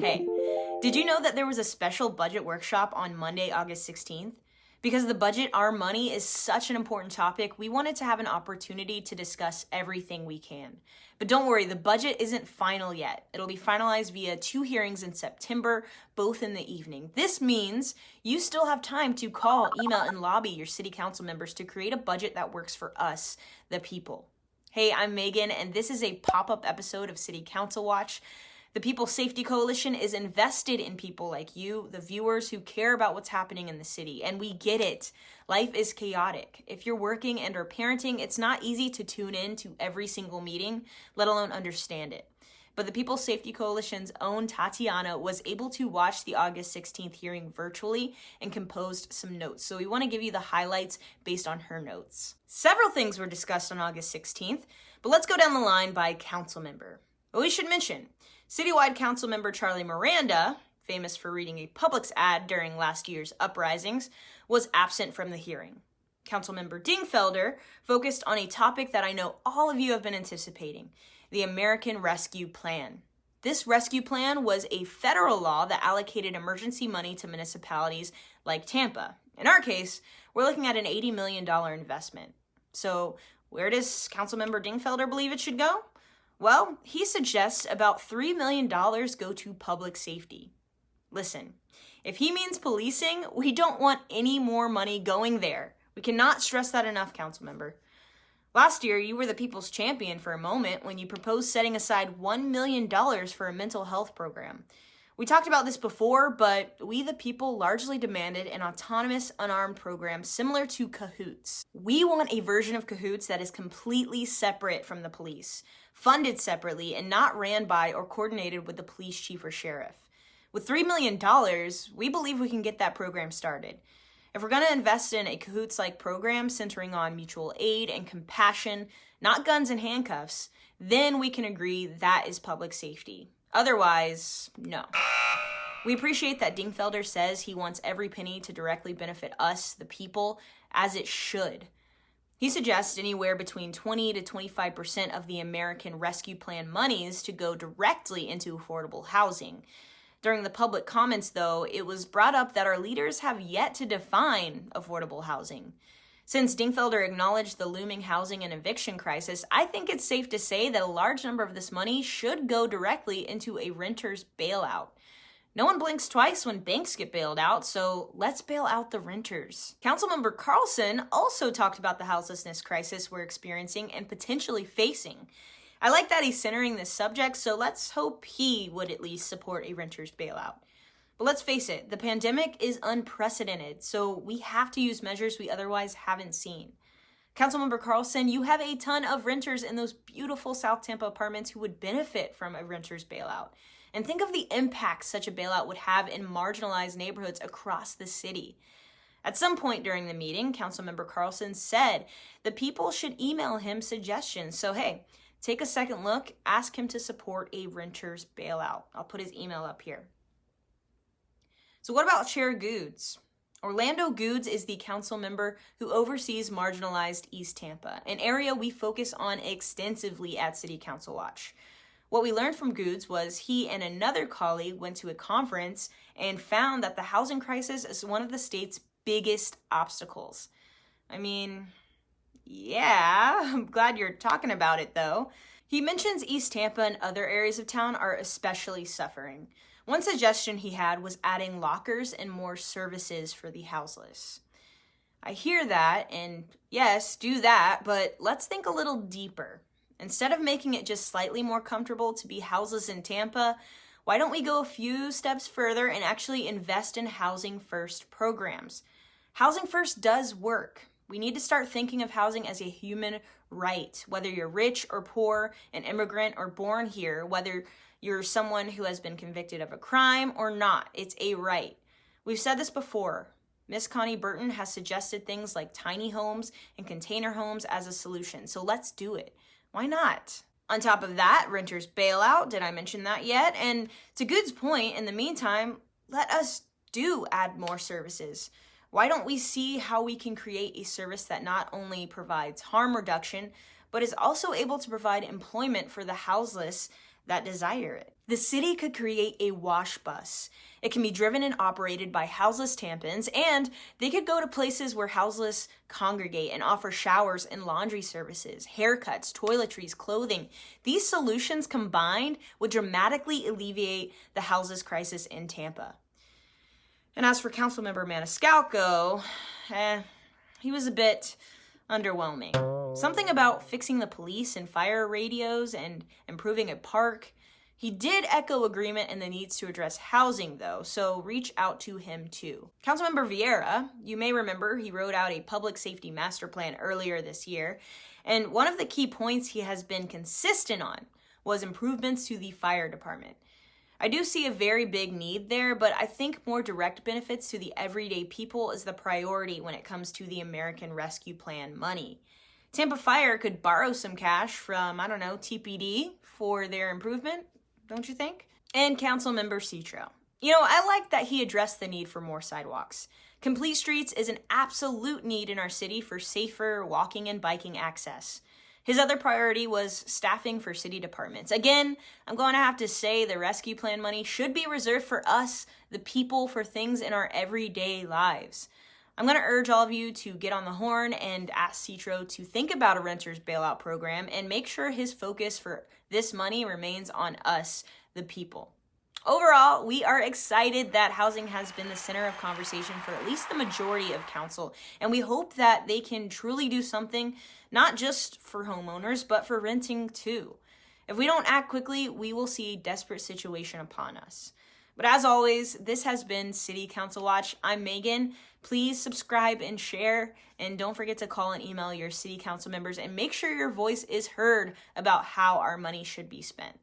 Hey, did you know that there was a special budget workshop on Monday, August 16th? Because the budget, our money, is such an important topic, we wanted to have an opportunity to discuss everything we can. But don't worry, the budget isn't final yet. It'll be finalized via 2 hearings in September, both in the evening. This means you still have time to call, email, and lobby your city council members to create a budget that works for us, the people. Hey, I'm Megan, and this is a pop-up episode of City Council Watch. The People's Safety Coalition is invested in people like you, the viewers who care about what's happening in the city, and we get it. Life is chaotic. If you're working and or parenting, it's not easy to tune in to every single meeting, let alone understand it. But the People's Safety Coalition's own Tatiana was able to watch the August 16th hearing virtually and composed some notes. So we want to give you the highlights based on her notes. Several things were discussed on August 16th, but let's go down the line by council member. Well, we should mention, Citywide Council Member Charlie Miranda, famous for reading a Publix ad during last year's uprisings, was absent from the hearing. Councilmember Dingfelder focused on a topic that I know all of you have been anticipating, the American Rescue Plan. This rescue plan was a federal law that allocated emergency money to municipalities like Tampa. In our case, we're looking at an $80 million investment. So where does Councilmember Dingfelder believe it should go? Well, he suggests about $3 million go to public safety. Listen, if he means policing, we don't want any more money going there. We cannot stress that enough, council member. Last year, you were the people's champion for a moment when you proposed setting aside $1 million for a mental health program. We talked about this before, but we the people largely demanded an autonomous, unarmed program similar to Cahoots. We want a version of Cahoots that is completely separate from the police, funded separately, and not ran by or coordinated with the police chief or sheriff. With $3 million, we believe we can get that program started. If we're going to invest in a Cahoots-like program centering on mutual aid and compassion, not guns and handcuffs, then we can agree that is public safety. Otherwise, no. We appreciate that Dingfelder says he wants every penny to directly benefit us, the people, as it should. He suggests anywhere between 20 to 25% of the American Rescue Plan monies to go directly into affordable housing. During the public comments, though, it was brought up that our leaders have yet to define affordable housing. Since Dingfelder acknowledged the looming housing and eviction crisis, I think it's safe to say that a large number of this money should go directly into a renter's bailout. No one blinks twice when banks get bailed out, so let's bail out the renters. Councilmember Carlson also talked about the houselessness crisis we're experiencing and potentially facing. I like that he's centering this subject, so let's hope he would at least support a renter's bailout. But let's face it, the pandemic is unprecedented, so we have to use measures we otherwise haven't seen. Councilmember Carlson, you have a ton of renters in those beautiful South Tampa apartments who would benefit from a renter's bailout. And think of the impact such a bailout would have in marginalized neighborhoods across the city. At some point during the meeting, Councilmember Carlson said the people should email him suggestions. So hey, take a second look, ask him to support a renter's bailout. I'll put his email up here. So what about Chair Goods? Orlando Goods is the council member who oversees marginalized East Tampa, an area we focus on extensively at City Council Watch. What we learned from Goods was he and another colleague went to a conference and found that the housing crisis is one of the state's biggest obstacles. I mean, yeah, I'm glad you're talking about it though. He mentions East Tampa and other areas of town are especially suffering. One suggestion he had was adding lockers and more services for the houseless. I hear that, and yes, do that, but let's think a little deeper. Instead of making it just slightly more comfortable to be houseless in Tampa, why don't we go a few steps further and actually invest in Housing First programs? Housing First does work. We need to start thinking of housing as a human right, whether you're rich or poor, an immigrant or born here, whether you're someone who has been convicted of a crime or not. It's a right. We've said this before. Miss Connie Burton has suggested things like tiny homes and container homes as a solution. So let's do it. Why not? On top of that, renter's bailout. Did I mention that yet? And to Good's point, in the meantime, let us do add more services. Why don't we see how we can create a service that not only provides harm reduction, but is also able to provide employment for the houseless that desire it. The city could create a wash bus. It can be driven and operated by houseless Tampans, and they could go to places where houseless congregate and offer showers and laundry services, haircuts, toiletries, clothing. These solutions combined would dramatically alleviate the houseless crisis in Tampa. And as for Councilmember Maniscalco, he was a bit underwhelming. Something about fixing the police and fire radios and improving a park. He did echo agreement in the needs to address housing, though, so reach out to him too. Councilmember Vieira, you may remember he wrote out a public safety master plan earlier this year, and one of the key points he has been consistent on was improvements to the fire department. I do see a very big need there, but I think more direct benefits to the everyday people is the priority when it comes to the American Rescue Plan money. Tampa Fire could borrow some cash from, TPD for their improvement, don't you think? And Councilmember Citro. I like that he addressed the need for more sidewalks. Complete streets is an absolute need in our city for safer walking and biking access. His other priority was staffing for city departments. Again, I'm going to have to say the rescue plan money should be reserved for us, the people, for things in our everyday lives. I'm going to urge all of you to get on the horn and ask Citro to think about a renter's bailout program and make sure his focus for this money remains on us, the people. Overall, we are excited that housing has been the center of conversation for at least the majority of council, and we hope that they can truly do something, not just for homeowners, but for renting too. If we don't act quickly, we will see a desperate situation upon us. But as always, this has been City Council Watch. I'm Megan. Please subscribe and share, and don't forget to call and email your city council members and make sure your voice is heard about how our money should be spent.